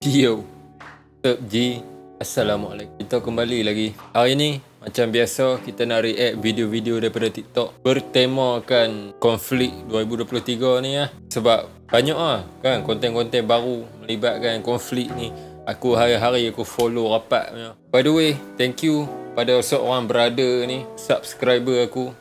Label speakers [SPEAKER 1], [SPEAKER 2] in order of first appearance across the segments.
[SPEAKER 1] Yo, what's up G? Assalamualaikum. Kita kembali lagi. Hari ni macam biasa kita nak react video-video daripada TikTok bertemakan konflik 2023 ni lah. Sebab banyak lah kan konten-konten baru melibatkan konflik ni. Aku hari-hari aku follow rapat. By the way, thank you pada seorang brother ni, subscriber aku.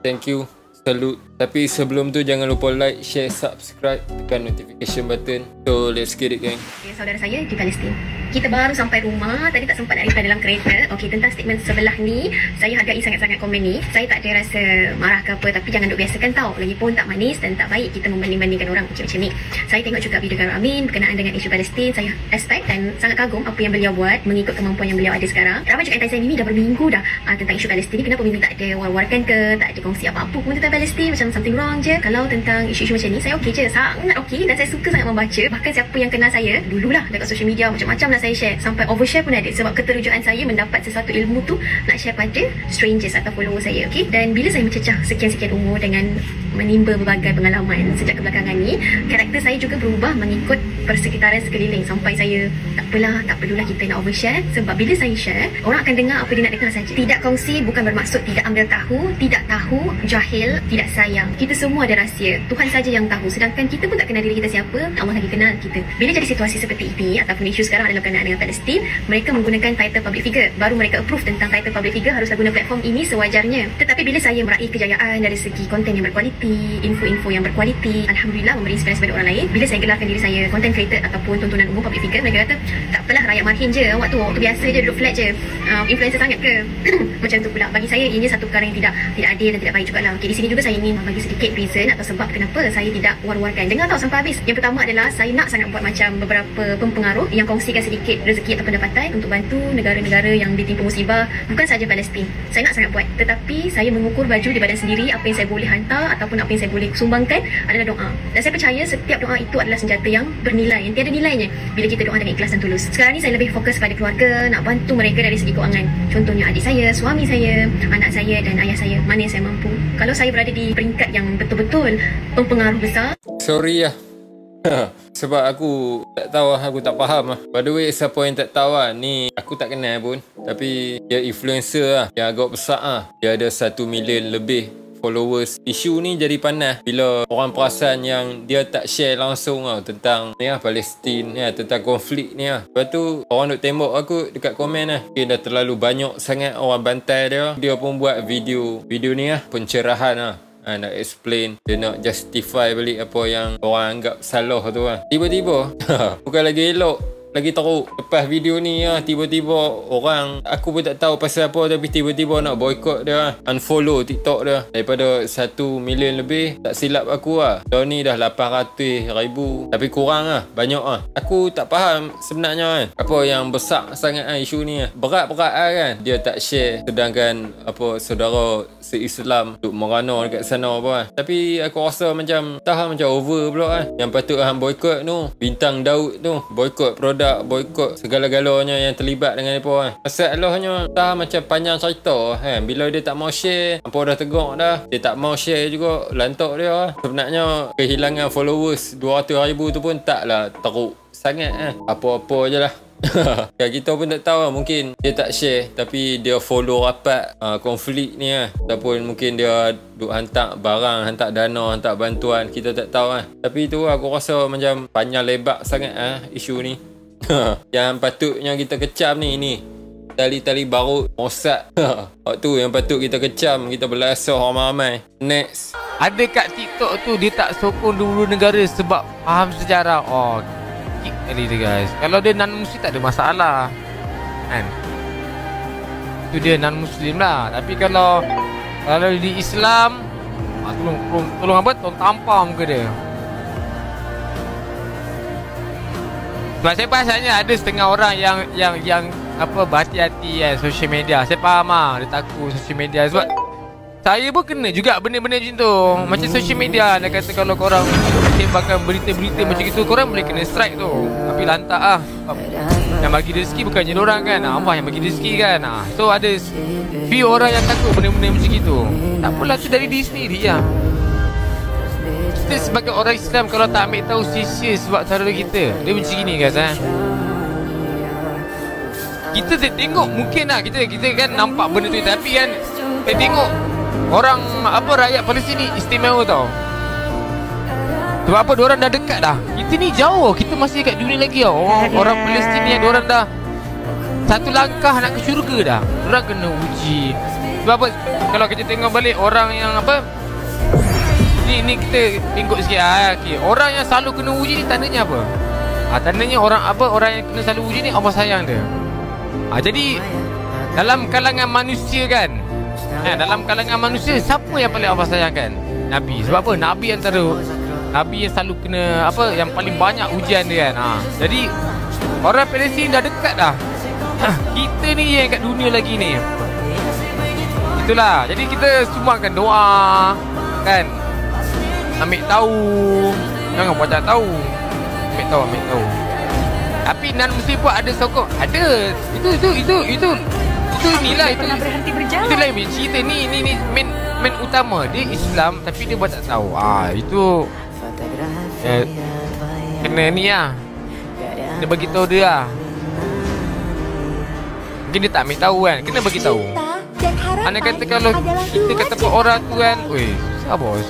[SPEAKER 1] Thank you. Salute. Tapi sebelum tu jangan lupa like, share, subscribe, tekan notification button. So let's get it, gang.
[SPEAKER 2] Okay, saudara saya di Palestin. Kita baru sampai rumah, tadi tak sempat nak reply dalam kereta. Okey, tentang statement sebelah ni, saya hargai sangat-sangat komen ni. Saya tak ada rasa marah ke apa, tapi jangan duk biasakan tau. Lagipun tak manis dan tak baik kita membanding-bandingkan orang macam ni. Saya tengok juga video Garuk Amin berkenaan dengan isu Palestin. Saya respect dan sangat kagum apa yang beliau buat mengikut kemampuan yang beliau ada sekarang. Ramai juga yang tanya saya, Mimi dah berminggu dah tentang isu Palestin ni, kenapa Mimi tak ada war-warkan ke, tak ada kongsi apa-apa pun tentang Palestin, macam something wrong je. Kalau tentang isu-isu macam ni, saya okey je, sangat okey, dan saya suka sangat membaca. Bahkan siapa yang kenal saya dululah dekat social media, macam-macam lah saya share, sampai overshare pun ada, sebab keterujaan saya mendapat sesuatu ilmu tu nak share pada strangers atau follower saya. Okey, dan bila saya mencecah sekian-sekian umur dengan menimba berbagai pengalaman sejak kebelakangan ni, karakter saya juga berubah mengikut persekitaran sekeliling, sampai saya tak perlulah kita nak overshare, sebab bila saya share, orang akan dengar apa dia nak dengar saja. Tidak kongsi bukan bermaksud tidak ambil tahu, tidak tahu, jahil, tidak sayang. Kita semua ada rahsia, Tuhan saja yang tahu, sedangkan kita pun tak kenal diri kita siapa, Allah lagi kenal kita. Bila jadi situasi seperti ini ataupun isu sekarang adalah berkenaan dengan Palestin, mereka menggunakan title public figure. Baru mereka approve tentang title public figure haruslah guna platform ini sewajarnya. Tetapi bila saya meraih kejayaan dari segi konten yang berkualiti, info-info yang berkualiti, alhamdulillah memberi inspirasi pada orang lain. Bila saya gelarkan diri saya content creator ataupun tontonan umum public figure, mereka kata tak apalah, rakyat marhin je awak tu biasa je, duduk flat je, influencer sangat ke? Macam tu pula. Bagi saya ini satu perkara yang tidak adil dan tidak baik jugalah. Okay, di sini juga saya ingin bagi sedikit reason atau sebab kenapa saya tidak war-warkan. Dengar tau sampai habis. Yang pertama adalah saya nak sangat buat macam beberapa pempengaruh yang kongsikan sedikit rezeki atau pendapatan untuk bantu negara-negara yang ditimpa musibah, bukan saja Palestin. Saya nak sangat buat, tetapi saya mengukur baju di badan sendiri. Apa yang saya boleh hantar ataupun apa yang saya boleh sumbangkan adalah doa. Dan saya percaya setiap doa itu adalah senjata yang bernilai, yang tiada nilainya bila kita doa dengan ikhlas dan tulus. Sekarang ni saya lebih fokus pada keluarga, nak bantu mereka dari segi kewangan. Contohnya adik saya, suami saya, anak saya dan ayah saya. Mana yang saya mampu. Kalau saya berada di peringkat yang betul-betul pempengaruh besar,
[SPEAKER 1] Sorry lah. Sebab aku tak tahu lah, aku tak faham lah. By the way, siapa yang tak tahu lah, ni aku tak kenal pun, tapi dia influencer lah, yang agak besar lah. Dia ada 1 million lebih followers. Isu ni jadi panas bila orang perasan yang dia tak share langsung lah tentang ni lah, Palestin ni lah, tentang konflik ni lah. Lepas tu orang duk tembak aku dekat komen lah, okay, dah terlalu banyak sangat orang bantai dia. Dia pun buat video ni lah, pencerahan lah, nak explain, dia nak justify balik apa yang orang anggap salah tu lah. Tiba-tiba bukan lagi elok, lagi teruk. Lepas video ni lah, tiba-tiba orang, aku pun tak tahu pasal apa, tapi tiba-tiba nak boycott dia lah, unfollow TikTok dia. Daripada 1 million lebih, tak silap aku lah, tahun ni dah 800,000, tapi kurang lah, banyak lah. Aku tak faham sebenarnya kan, apa yang besar sangat lah isu ni lah. Berat-berat lah kan, dia tak share, sedangkan apa saudara se-Islam duk merana dekat sana apa lah. Tapi aku rasa macam macam over pula kan. Yang patut hang boycott tu Bintang Daud tu, boycott produk, boycott segala-galanya yang terlibat dengan mereka kan. Masalahnya macam panjang cerita kan. Bila dia tak mau share, apa dah tegur dah, dia tak mau share juga, lantak dia. Sebenarnya kehilangan followers 200,000 tu pun taklah teruk sangat kan. Apa-apa je lah. Ya, kita pun tak tahu lah, mungkin dia tak share tapi dia follow rapat konflik ni lah, ataupun mungkin dia duk hantar barang, hantar dana, hantar bantuan, kita tak tahu lah. Tapi tu aku rasa macam panjang lebar sangat isu ni. Yang patutnya kita kecam ni tali-tali barut Mossad. Waktu yang patut kita kecam, kita belasah ramai-ramai. Next,
[SPEAKER 3] ada kat TikTok tu dia tak sokong dulu negara sebab faham sejarah. Oh, kick kali dia guys. Kalau dia non-muslim tak ada masalah kan, itu dia non-muslim lah. Tapi kalau di Islam, tolong apa, tolong tampar muka dia. Sebab saya pasalnya ada setengah orang yang apa, berhati-hati kan social media. Saya faham lah, dia takut social media. Sebab saya pun kena juga benda-benda macam tu. Macam social media, dia kata kalau korang sebarkan berita-berita macam itu, korang boleh kena strike tu. Tapi lantak lah, yang bagi rezeki bukannya diorang kan, Allah yang bagi rezeki kan. So ada few orang yang takut benda-benda macam itu. Tak apalah, tu dari diri sendiri lah. kita sebagai orang Islam kalau tak ambil tahu sia-sia sebab saudara kita. Dia macam gini guys Kita tengok mungkin lah kita kan nampak benda tu, tapi kan kita tengok orang rakyat Palestin ni istimewa tau. Sebab apa, diorang dah dekat dah. Kita ni jauh, kita masih kat dunia lagi tau. Orang Palestin ni diorang dah satu langkah nak ke syurga dah. Diorang kena uji. Sebab apa, kalau kita tengok balik orang yang ni kita tengok sikit okay. Orang yang selalu kena uji ni tandanya apa? Tandanya orang yang kena selalu uji ni Allah sayang dia. Jadi dalam kalangan manusia kan, dalam kalangan manusia siapa yang paling Allah sayangkan? Nabi. Sebab apa? Nabi yang selalu kena yang paling banyak ujian dia kan. Jadi orang Palestin dah dekat dah. Kita ni yang kat dunia lagi ni. Itulah. Jadi kita semua akan doa kan. Ambil tahu. Jangan buat tak tahu. Ambil tahu. Tapi nan mesti pun ada sokong. Ada. Itu inilah itu. Itu lain cerita ni main utama. Dia Islam tapi dia buat tak tahu. Itu kena ni lah. Kena bagi tahu dia lah. Mungkin dia tak ambil tahu kan. Kena bagi tahu. Anak kata kalau kita kata orang tu kan, susah bos.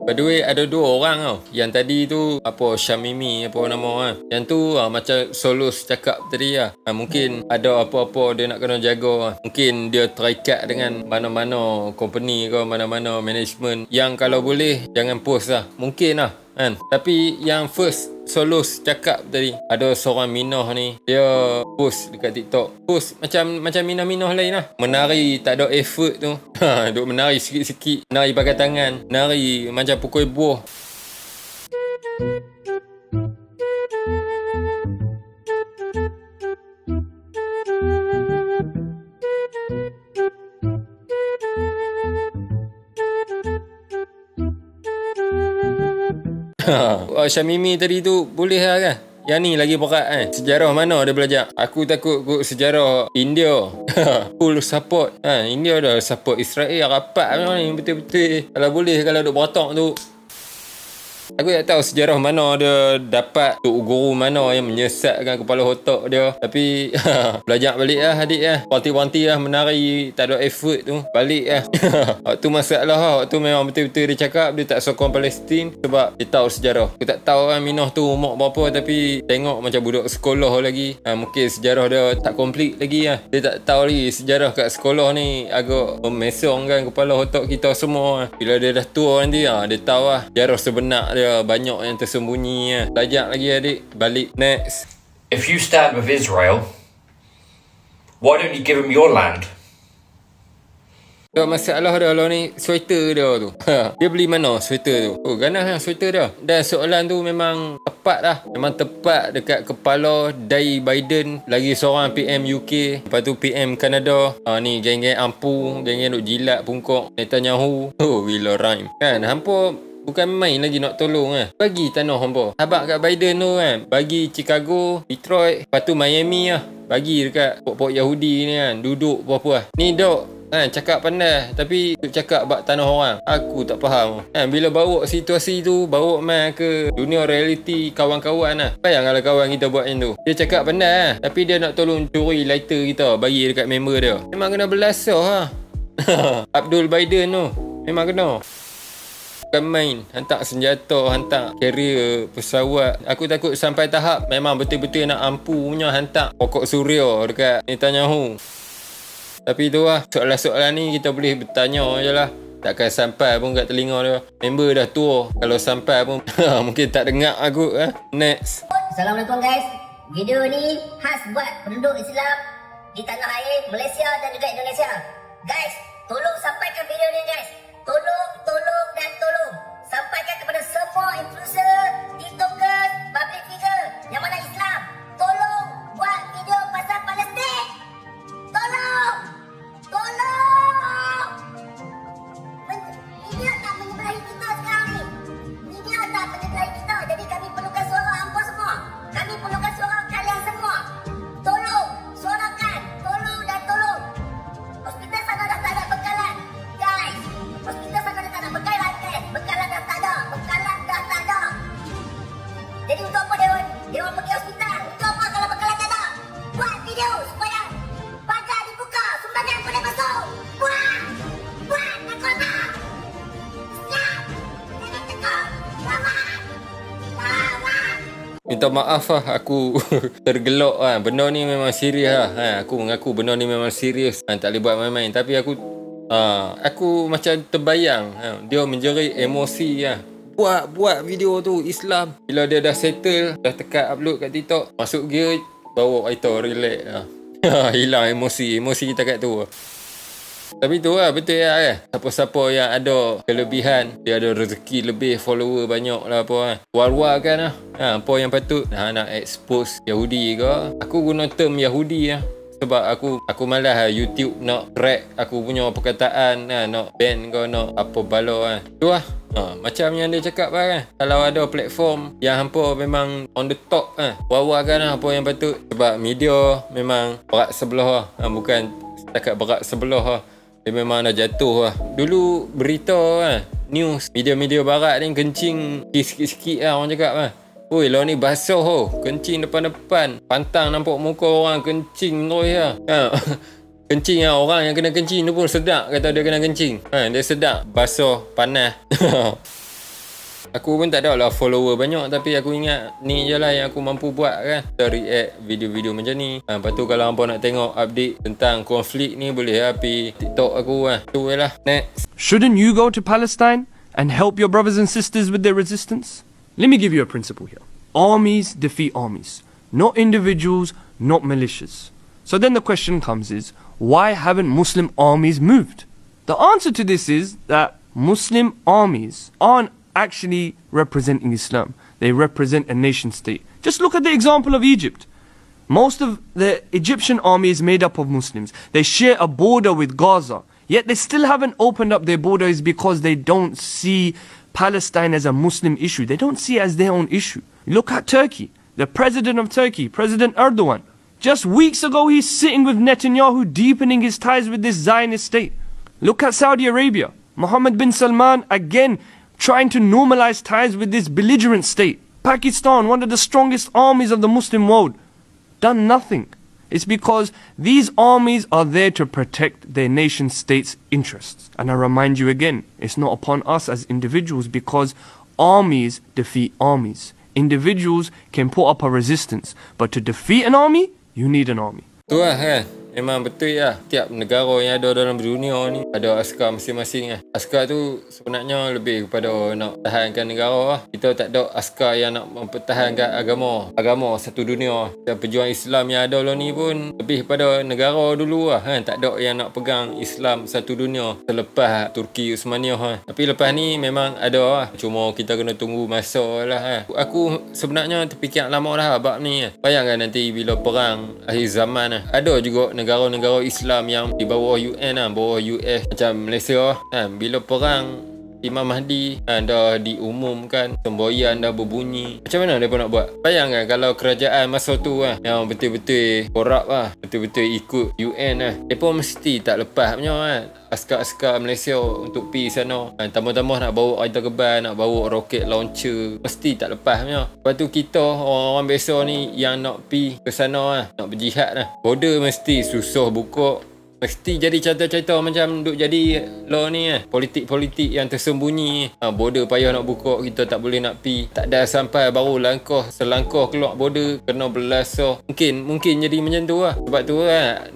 [SPEAKER 1] By the way, ada dua orang tau. Yang tadi tu Syamimi nama Yang tu macam Solos cakap tadi lah. Mungkin ada apa-apa dia nak kena jaga. Mungkin dia terikat dengan mana-mana company ke, mana-mana management yang kalau boleh jangan post lah. Mungkin lah kan. Tapi yang first Solos cakap tadi, ada seorang Minah ni, dia post dekat TikTok. Post macam Minah-Minah lain lah. Menari tak ada effort tu. Duk menari sikit-sikit, menari pakai tangan, menari macam pukul buah. Syamimi tadi tu boleh lah kan. Yang ni lagi berat kan. Sejarah mana dia belajar? Aku takut sejarah India. Full support India dah support Israel rapat ni betul-betul. Kalau boleh, kalau duk beratok tu, aku tak tahu sejarah mana dia dapat, guru mana yang menyesatkan kepala otak dia. Tapi belajar balik lah adik lah. Parti-parti lah menari tak ada effort tu. Balik lah. Waktu masalah lah. Waktu memang betul-betul dia cakap dia tak sokong Palestin sebab dia tahu sejarah. Aku tak tahu kan Minah tu umur berapa, tapi tengok macam budak sekolah lagi. Mungkin sejarah dia tak komplit lagi lah. Dia tak tahu lagi sejarah kat sekolah ni. Agak memesong kan kepala otak kita semua. Bila dia dah tua nanti dia tahu lah sejarah sebenar dia. Banyak yang tersembunyi. Belajar lagi adik. Balik. Next.
[SPEAKER 4] If you stand with Israel, why don't you give them your land?
[SPEAKER 1] Masalah dia lah ni sweater dia tu. Dia beli mana sweater tu? Ganas lah sweater dia. Dan soalan tu memang tepat lah. Memang tepat dekat kepala dari Biden. Lagi seorang PM UK. Lepas tu PM Kanada. Ni geng-geng ampu. Geng-geng duk jilat pungkok Netanyahu. Gila rhyme. Kan hampa bukan main lagi nak tolong kan. Bagi tanah hampa. Habaq kat Biden tu kan. Bagi Chicago, Detroit, lepas tu Miami lah. Bagi dekat pok-pok Yahudi ni kan. Duduk apa-apa lah. Ni dok kan, cakap pandai tapi cakap bak tanah orang. Aku tak faham kan. Bila bawa situasi tu, bawa main ke dunia reality kawan-kawan lah. Bayang kalau kawan kita buat macam tu. Dia cakap pandai lah, tapi dia nak tolong curi lighter kita, bagi dekat member dia. Memang kena belasah lah. Abdul Biden tu memang kena. Bukan main. Hantar senjata, hantar carrier, pesawat. Aku takut sampai tahap memang betul-betul nak ampu punya hantar pokok suria dekat Netanyahu. Tapi tu lah, soalan-soalan ni kita boleh bertanya je lah. Takkan sampai pun kat telinga dia. Member dah tua. Kalau sampai pun mungkin tak dengar aku. Next.
[SPEAKER 5] Assalamualaikum guys. Video ni khas buat penduduk Islam di tanah air Malaysia dan juga Indonesia. Guys, tolong sampaikan video ni guys. Tolong dan tolong sampaikan kepada semua influencer, tiktokers, public figure yang mana Islam. Tolong buat video pasal Palestin. Tolong. Media tak menyebelahi kita sekarang ni. Media tak menyebelahi kita. Jadi kami perlukan suara hampa semua. Kami perlukan suara kalian semua. Tolong, suarakan. Tolong dan tolong. Hospital sana dah tak ada bekalan. Guys, hospital sana dah
[SPEAKER 1] minta maaf lah, aku tergelak lah. Benda ni memang serius lah. Aku mengaku benda ni memang serius. Tak boleh buat main-main. Tapi aku macam terbayang dia menjerit emosi lah. Buat video tu Islam. Bila dia dah settle, dah tekat upload kat TikTok, masuk gear, bawa kita relax lah. Hilang emosi kita kat tu. Tapi tu lah, betul lah siapa-siapa yang ada kelebihan, dia ada rezeki lebih, follower banyak lah apa war-war kan lah. Apa yang patut nak expose Yahudi ke, aku guna term Yahudi lah. Sebab aku malas lah YouTube nak track aku punya perkataan nak ban ke nak apa bala kan. Tu lah macam yang dia cakap kan, kalau ada platform yang hampa memang on the top war-war kan apa yang patut. Sebab media memang berat sebelah bukan setakat berat sebelah dia memang dah jatuh lah. Dulu berita news media-media barat ni kencing sikit-sikit orang cakap oi lah ni basuh kencing depan-depan, pantang nampak muka orang kencing terus lah. Kencing orang yang kena kencing tu pun sedap, kata dia kena kencing. Dia sedap, basuh, panas. Aku pun tak ada lah follower banyak, tapi aku ingat ni je lah yang aku mampu buat kan. Kita react video-video macam ni. Lepas tu kalau hampa nak tengok update tentang konflik ni, boleh lah pergi TikTok aku tu je lah. Next.
[SPEAKER 6] Shouldn't you go to Palestine and help your brothers and sisters with their resistance? Let me give you a principle here. Armies defeat armies, not individuals, not militias. So then the question comes is, why haven't Muslim armies moved? The answer to this is that Muslim armies aren't actually representing Islam. They represent a nation state. Just look at the example of Egypt. Most of the Egyptian army is made up of Muslims. They share a border with Gaza, yet they still haven't opened up their borders because they don't see Palestine as a Muslim issue. They don't see it as their own issue. Look at Turkey. The president of Turkey, President Erdogan, just weeks ago he's sitting with Netanyahu, deepening his ties with this Zionist state. Look at Saudi Arabia. Mohammed bin Salman, again, trying to normalize ties with this belligerent state. Pakistan, one of the strongest armies of the Muslim world, done nothing. It's because these armies are there to protect their nation state's interests. And I remind you again, it's not upon us as individuals, because armies defeat armies. Individuals can put up a resistance, but to defeat an army, you need an army.
[SPEAKER 1] Tu lah kan. Memang betul lah. Tiap negara yang ada dalam dunia ni ada askar masing-masing lah. Askar tu sebenarnya lebih kepada nak tahankan negara lah. Kita tak ada askar yang nak mempertahankan agama satu dunia. Dan pejuang Islam yang ada lah ni pun lebih kepada negara dulu lah kan. Tak ada yang nak pegang Islam satu dunia selepas Turki Uthmaniyah lah. Tapi lepas ni memang ada lah. Cuma kita kena tunggu masa lah kan. Aku sebenarnya terfikir lama dah bab ni lah. Bayangkan nanti bila perang akhir zaman lah. Ada juga negara-negara Islam yang di bawah UN lah, bawah US macam Malaysia lah. Bila perang Imam Mahdi dah diumumkan, semboyan dah berbunyi, macam mana mereka nak buat? Bayangkan kalau kerajaan masa tu yang betul-betul korup betul-betul ikut UN mereka mesti tak lepas punya askar-askar Malaysia untuk pergi sana. Tambah-tambah nak bawa kereta kebal, nak bawa roket launcher, mesti tak lepas punya. Lepas tu kita orang-orang biasa ni yang nak pergi ke sana nak berjihad border mesti susah buka. Mesti jadi cerita-cerita macam duk jadi law ni politik-politik yang tersembunyi. Border payah nak buka, kita tak boleh nak pi. Tak ada sampai baru selangkah keluar border kena belasah. Mungkin jadi macam tu lah. Sebab tu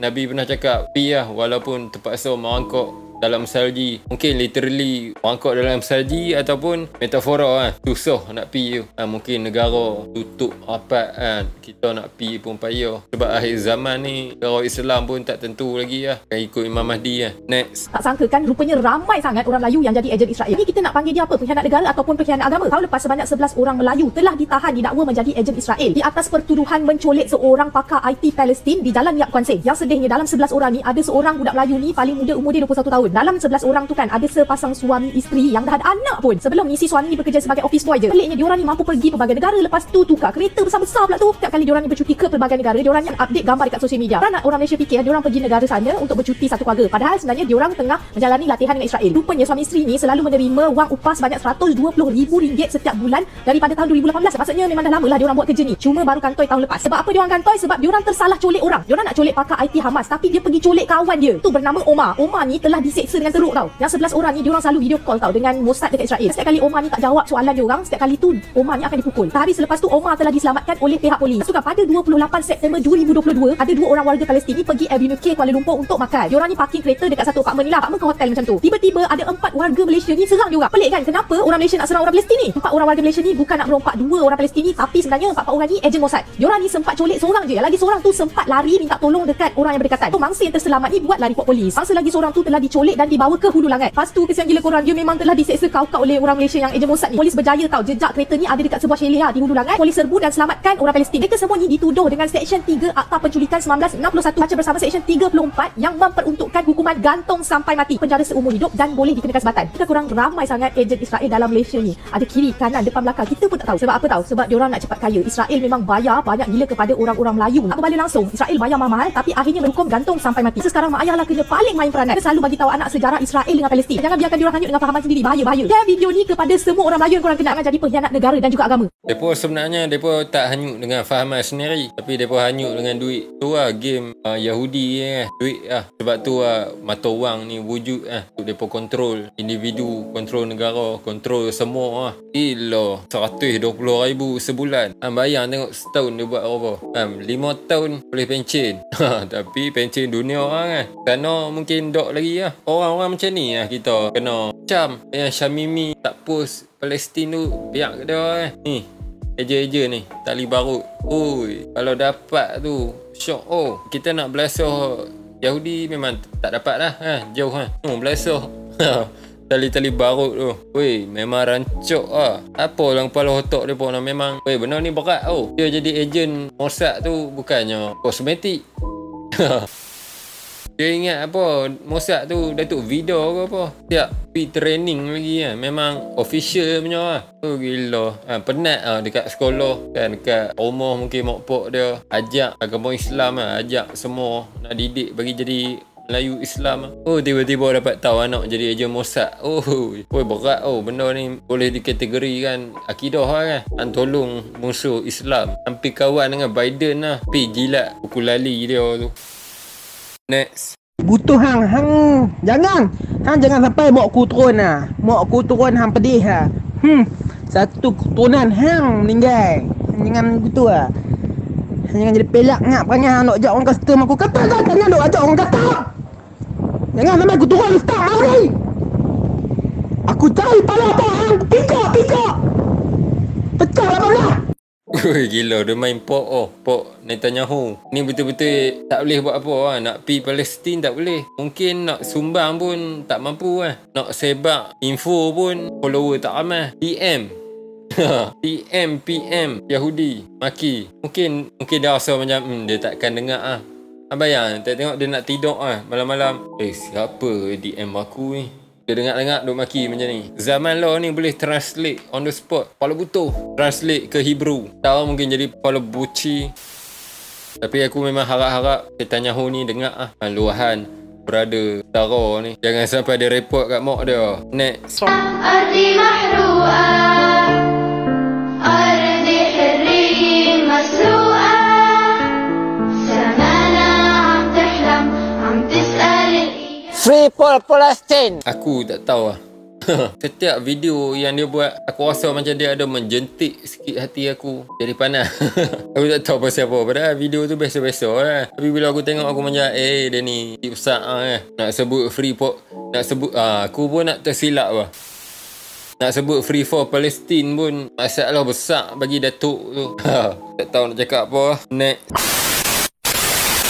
[SPEAKER 1] Nabi pernah cakap pi walaupun terpaksa merangkak dalam salji. Mungkin literally merangkak dalam salji ataupun metafora susah nak pi. Mungkin negara tutup rapat kita nak pi pun payah. Sebab akhir zaman ni negara Islam pun tak tentu lagi akan ikut Imam Mahdi Next.
[SPEAKER 7] Tak sangka kan rupanya ramai sangat orang Melayu yang jadi ejen Israel. Ini kita nak panggil dia apa? Pengkhianat negara ataupun pengkhianat agama? Tahun lepas sebanyak 11 orang Melayu telah ditahan didakwa menjadi ejen Israel di atas pertuduhan menculik seorang pakar IT Palestin di Jalan Yap Kuan Seng. Yang sedihnya dalam 11 orang ni ada seorang budak Melayu ni paling muda, umur dia 21 tahun. Dalam 11 orang tu kan ada sepasang suami isteri yang dah ada anak pun. Sebelum ni si suami ni bekerja sebagai office boy je. Peliknya diorang ni mampu pergi pelbagai negara, lepas tu tukar kereta besar-besar pula tu. Setiap kali diorang ni bercuti ke pelbagai negara, diorang yang update gambar dekat sosial media. Nak orang Malaysia fikir diorang pergi negara sana untuk bercuti satu keluarga. Padahal sebenarnya diorang tengah menjalani latihan dengan Israel. Rupanya suami isteri ni selalu menerima wang upah sebanyak RM120,000 setiap bulan daripada tahun 2018. Maksudnya memang dah lama lah diorang buat kerja ni. Cuma baru kantoi tahun lepas. Sebab apa diorang kantoi? Sebab diorang tersalah culik orang. Diorang nak culik pakar IT Hamas, tapi dia pergi culik kawan dia. Tu bernama Omar. Omar ni telah diseksa dengan teruk tau. Yang 11 orang ni diorang selalu video call tau dengan Mossad dekat Israel. Setiap kali Omar ni tak jawab soalan diorang, setiap kali tu Omar ni akan dipukul. Hari selepas tu Omar telah diselamatkan oleh pihak polis. Lepas tu kan pada 28 September 2022 ada 2 orang warga Palestin ni pergi Avenue K Kuala Lumpur untuk makan. Diorang ni parking kereta dekat satu apartmen ni lah, apartmen ke hotel macam tu. Tiba-tiba ada 4 warga Malaysia ni serang diorang. Pelik kan, kenapa orang Malaysia nak serang orang Palestin ni? 4 orang warga Malaysia ni bukan nak berompak 2 orang Palestin ni, tapi sebenarnya 4 orang ni ejen Mossad. Diorang ni sempat colek seorang je. Lagi seorang tu sempat lari minta tolong dekat orang yang berdekatan. So mangsa yang terselamat ni buat lari port polis. Mangsa lagi seorang tu telah dicolek dan dibawa ke Hulu Langat. Lepas tu kesian gila korang, dia memang telah diseksa kau-kau oleh orang Malaysia yang ejen Mossad ni. Polis berjaya tahu jejak kereta ni ada dekat sebuah chalet di Hulu Langat. Polis serbu dan selamatkan orang Palestin. Mereka semua ni dituduh dengan Seksyen 3 Akta Penculikan 1961 baca bersama Seksyen 34 yang memperuntukkan hukuman gantung sampai mati, penjara seumur hidup dan boleh dikenakan sebatan. Kita korang ramai sangat ejen Israel dalam Malaysia ni. Ada kiri, kanan, depan, belakang. Kita pun tak tahu. Sebab apa tahu? Sebab diorang nak cepat kaya. Israel memang bayar banyak gila kepada orang-orang Melayu. Tak berbalik langsung. Israel bayar mahal tapi akhirnya berhukum gantung sampai mati. Sekarang mak ayah lah kena paling main peranan. Kita selalu bagi tahu anak sejarah Israel dengan Palestin. Jangan biarkan diorang hanyut dengan fahaman sendiri. Bahaya. Share video ni kepada semua orang Melayu yang korang kenal, jangan jadi pengkhianat negara dan juga agama.
[SPEAKER 1] Depa sebenarnya depa tak hanyut dengan fahaman sendiri, tapi depa hanyut dengan duit. Tu lah game Yahudi duit lah. Sebab tu lah mata wang ni wujud untuk depa kontrol individu, kontrol negara, kontrol semua lah. Gila, 120,000 sebulan. Bayang tengok setahun dia buat apa. 5 tahun boleh pencen. Tapi pencen dunia kan. Kerana mungkin dok lagi lah. Orang-orang macam ni lah kita kena macam yang Syamimi tak post Palestin tu, biar ke dia ni eja-eja ni tali barut. Oi, kalau dapat tu syok. Kita nak belasah Yahudi memang tak dapat lah jauh belasah tali-tali barut tu. Weh, memang rancuk lah. Apa orang kepala otak dia pun memang benda ni berat tau. Dia jadi ejen Mossad tu bukannya kosmetik. Dia ingat apa Mossad tu Datuk Vida ke apa, siap pergi training lagi memang official punya lah. Gila penat dekat sekolah kan, dekat rumah mungkin mak pak dia ajak agama Islam ajak semua nak didik bagi jadi Melayu Islam. Tiba-tiba dapat tahu anak jadi ejen Mossad. Berat benda ni boleh dikategorikan akidah kan. Tolong musuh Islam, hampir kawan dengan Biden lah, pergi jilat pukul lali dia tu. Next.
[SPEAKER 8] Butuh hang jangan sampai mak aku turun mak aku turun hang pedih satu keturunan hang meninggal. Jangan gitu jangan jadi pelak ngap perangai hang nak ajak orang custom aku kata jangan nak ajak orang kata. Jangan sampai aku turun start hari aku cari pala hang pikak pecah lah bang.
[SPEAKER 1] Gila, dia main Pok Netanyahu ni betul-betul tak boleh buat apa nak pergi Palestin tak boleh. Mungkin nak sumbang pun tak mampu nak sebab info pun follower tak ramai. PM Yahudi maki. Mungkin dia rasa macam dia takkan dengar bayang tengok dia nak tidur malam-malam. Siapa DM aku ni? Dia dengar-dengar duk maki macam ni. Zaman law ni boleh translate on the spot. Kepala butuh translate ke Hebrew. Tahu mungkin jadi kepala buci. Tapi aku memang harap-harap Netanyahu ni dengar luahan brother Tara ni. Jangan sampai dia report kat mak dia. Next. Ardi mahru'a Ardi hirri masru'a Samana am tahlam am tis'al.
[SPEAKER 8] Free Palestine.
[SPEAKER 1] Aku tak tahu Setiap video yang dia buat, aku rasa macam dia ada menjentik sikit hati aku. Jadi panas. Aku tak tahu pasal apa. Padahal video tu biasa-biasa Tapi bila aku tengok aku macam dia ni besar nak sebut free for, nak sebut aku pun nak tersilap nak sebut free for Palestine pun masalah besar bagi Datuk tu. Tak tahu nak cakap apa. Next.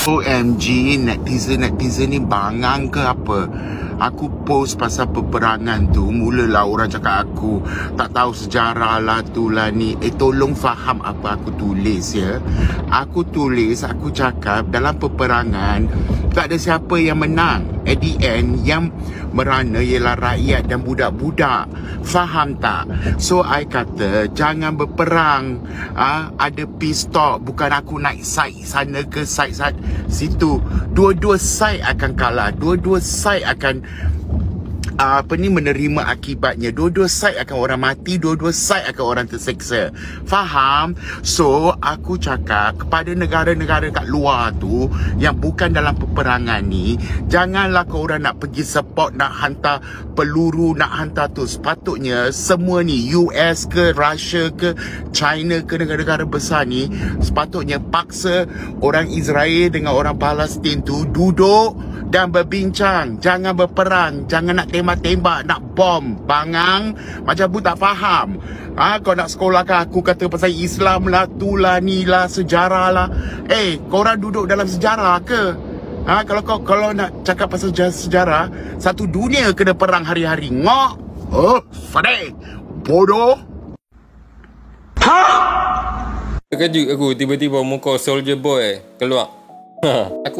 [SPEAKER 9] OMG, netizen ni bangang ke apa? Aku post pasal peperangan tu, mulalah orang cakap aku tak tahu sejarah lah tu lah ni. Tolong faham apa aku tulis Aku tulis, aku cakap dalam peperangan tak ada siapa yang menang. At the end, yang merana ialah rakyat dan budak-budak. Faham tak? So I kata jangan berperang. Ada peace talk. Bukan aku naik side sana ke side situ. Dua-dua side akan kalah. Dua-dua side akan menerima akibatnya. Dua-dua side akan orang mati, dua-dua side akan orang terseksa. Faham? So aku cakap kepada negara-negara kat luar tu yang bukan dalam peperangan ni, janganlah kau orang nak pergi support, nak hantar peluru, nak hantar tu. Sepatutnya semua ni, US ke, Russia ke, China ke, negara-negara besar ni, sepatutnya paksa orang Israel dengan orang Palestin tu duduk dan berbincang. Jangan berperang, jangan nak tembak-tembak, nak bom, bangang macam bu tak faham. Kau nak sekolahkan aku kata pasal Islam lah, tu lah, ni lah, sejarah lah. Korang duduk dalam sejarah ke? Kalau nak cakap pasal sejarah, satu dunia kena perang hari-hari. Ngok. Sadek. Bodoh.
[SPEAKER 1] Terkejut aku tiba-tiba muka Soldier Boy keluar.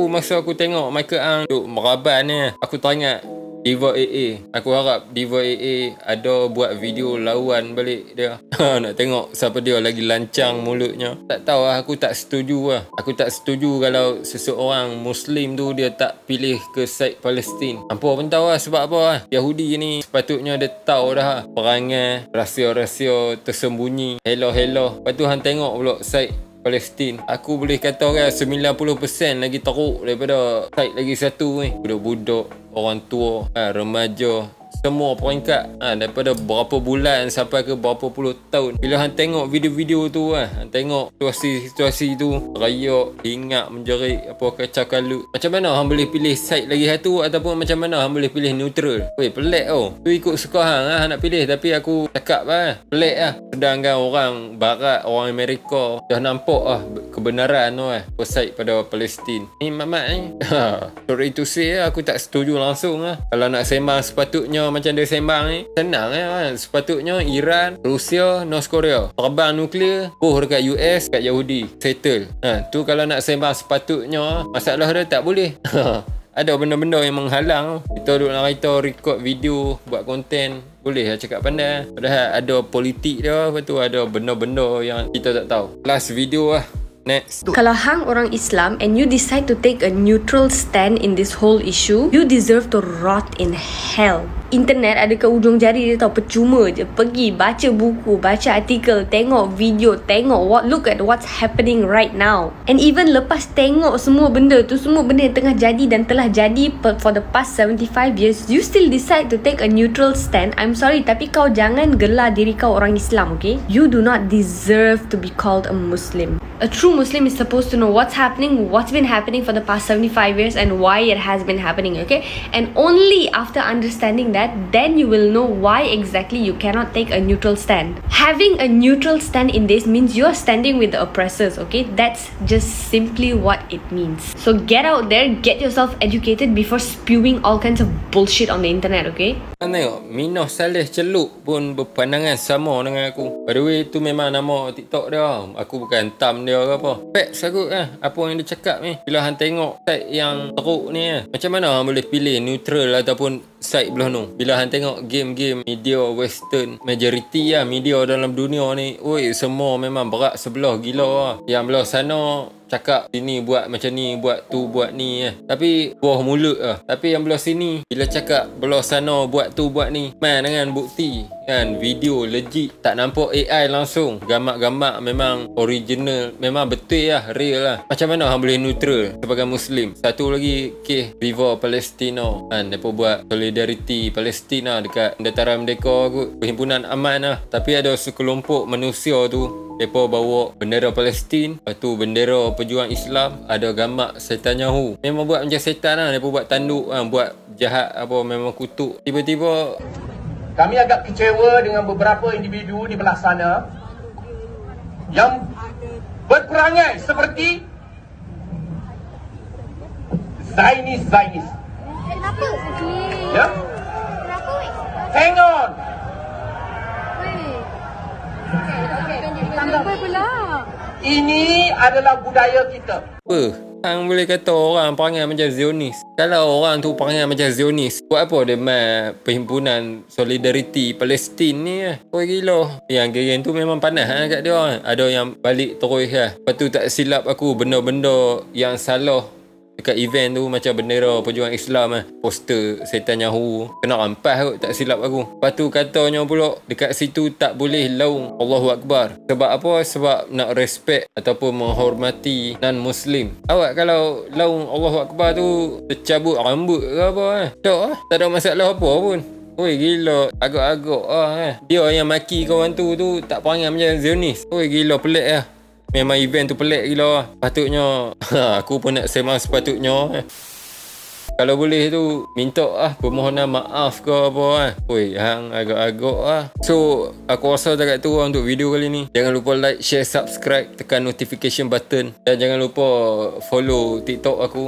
[SPEAKER 1] Masa aku tengok Michael Ang duk meraban ni, aku teringat Diva AA. Aku harap Diva AA ada buat video lawan balik dia. Nak tengok siapa dia lagi lancang mulutnya. Tak tahu lah, aku tak setuju lah. Aku tak setuju kalau seseorang Muslim tu dia tak pilih ke side Palestin. Hampa pun tahu lah sebab apa lah. Yahudi ni sepatutnya dia tahu dah perangai, rahsia-rahsia tersembunyi. Hello. Lepas tu hang tengok pula side Palestin. Aku boleh kata kan 90% lagi teruk daripada side lagi satu ni. Budak-budak, orang tua, remaja, semua peringkat daripada berapa bulan sampai ke berapa puluh tahun. Bila hang tengok video-video tu hang tengok situasi tu, rayak, ingat, menjerit, apa kacau kalut. Macam mana hang boleh pilih side lagi satu, ataupun macam mana hang boleh pilih neutral? Pelik tu ikut suka hang nak pilih. Tapi aku cakap pelik sedangkan orang barat, orang Amerika dah nampak kebenaran tu side pada Palestin ni. Mamat ni sorry to say aku tak setuju langsung Kalau nak sembang sepatutnya macam dia sembang ni senang sepatutnya Iran, Rusia, North Korea terbang nuklear, dekat US, kat Yahudi settle. Tu kalau nak sembang sepatutnya, masalah dia tak boleh. Ada benda-benda yang menghalang. Kita duduk nak kereta record video, buat konten, boleh lah cakap pandai. Padahal ada politik dia, lepas tu ada benda-benda yang kita tak tahu. Last video lah. Next.
[SPEAKER 10] Kalau hang orang Islam and you decide to take a neutral stand in this whole issue, you deserve to rot in hell. Internet ada ke ujung jari dia tau, percuma je. Pergi baca buku, baca artikel, tengok video, look at what's happening right now. And even lepas tengok semua benda tu, semua benda yang tengah jadi dan telah jadi for the past 75 years, you still decide to take a neutral stand. I'm sorry, tapi kau jangan gelar diri kau orang Islam, okay? You do not deserve to be called a Muslim. A true Muslim is supposed to know what's happening, what's been happening for the past 75 years and why it has been happening, okay? And only after understanding that, then you will know why exactly you cannot take a neutral stand. Having a neutral stand in this means you're standing with the oppressors, okay? That's just simply what it means. So get out there, get yourself educated before spewing all kinds of bullshit on the internet, okay?
[SPEAKER 1] Tengok, Minoh Saleh Celuk pun berpandangan sama dengan aku. By the way, tu memang nama TikTok dia. Aku bukan tam dia ke apa. Facts aku apa yang dia cakap ni. Bila hang tengok side yang teruk ni macam mana hang boleh pilih neutral ataupun side belah tu. Bila hang tengok game-game media western, majority media dalam dunia ni, semua memang berat sebelah gila Yang belah sana cakap sini buat macam ni, buat tu, buat ni tapi buah mulut Tapi yang belah sini bila cakap belah sana buat tu, buat ni, main dengan bukti kan, video legit, tak nampak AI langsung, gambar-gambar memang original, memang betul real Macam mana hang boleh neutral sebagai Muslim? Satu lagi kes Viva Palestina kan, mereka buat solidariti Palestina dekat dataran merdeka kot, perhimpunan aman tapi ada sekelompok manusia tu mereka bawa bendera Palestin, lepas tu bendera pejuang Islam, ada gambar Netanyahu. Memang buat macam setan mereka buat tanduk buat jahat apa, memang kutuk. Tiba-tiba
[SPEAKER 11] kami agak kecewa dengan beberapa individu di belah sana yang berperangai seperti Zionis.
[SPEAKER 12] Kenapa?
[SPEAKER 11] Ya?
[SPEAKER 12] Kenapa?
[SPEAKER 11] Hang on.
[SPEAKER 12] Kenapa pula?
[SPEAKER 11] Ini adalah budaya kita.
[SPEAKER 1] Hang boleh kata orang perangai macam Zionis. Kalau orang tu perangai macam Zionis, buat apa dia main perhimpunan solidariti Palestin ni gila. Yang geng tu memang panas kat dia Ada yang balik terus Lepas tu tak silap aku, benda-benda yang salah dekat event tu macam bendera perjuangan Islam poster setan Yahu kena rampas kot, tak silap aku. Lepas tu katanya pula dekat situ tak boleh laung Allahu Akbar. Sebab apa? Sebab nak respect ataupun menghormati non-Muslim. Awak kalau laung Allahu Akbar tu tercabut rambut ke apa tak ada masalah apa pun. Oi gila, agak-agak dia yang maki kawan tu tak perangai macam Zionis. Oi gila, pelik lah. Memang event tu pelik gila. Patutnya aku pun nak sembang sepatutnya. Kalau boleh tu minta permohonan maaf ke apa Oi hang agak-agak So aku rasa dekat tu untuk video kali ni. Jangan lupa like, share, subscribe, tekan notification button dan jangan lupa follow TikTok aku.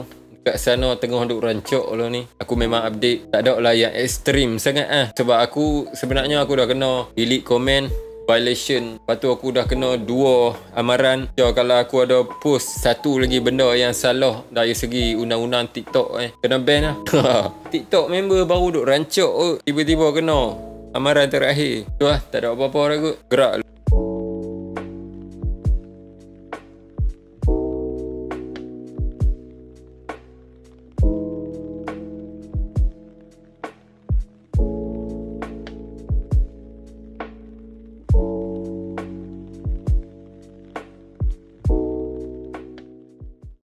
[SPEAKER 1] Kat sana tengah duk rancak lah ni. Aku memang update, tak ada lah yang ekstrim sangat Sebab aku sebenarnya aku dah kena delete komen violation. Lepas tu aku dah kena 2 amaran. So kalau aku ada post satu lagi benda yang salah dari segi undang-undang TikTok kena ban lah. TikTok member baru duk rancak tiba-tiba kena amaran terakhir. Tu tak ada apa-apa dah kot. Gerak.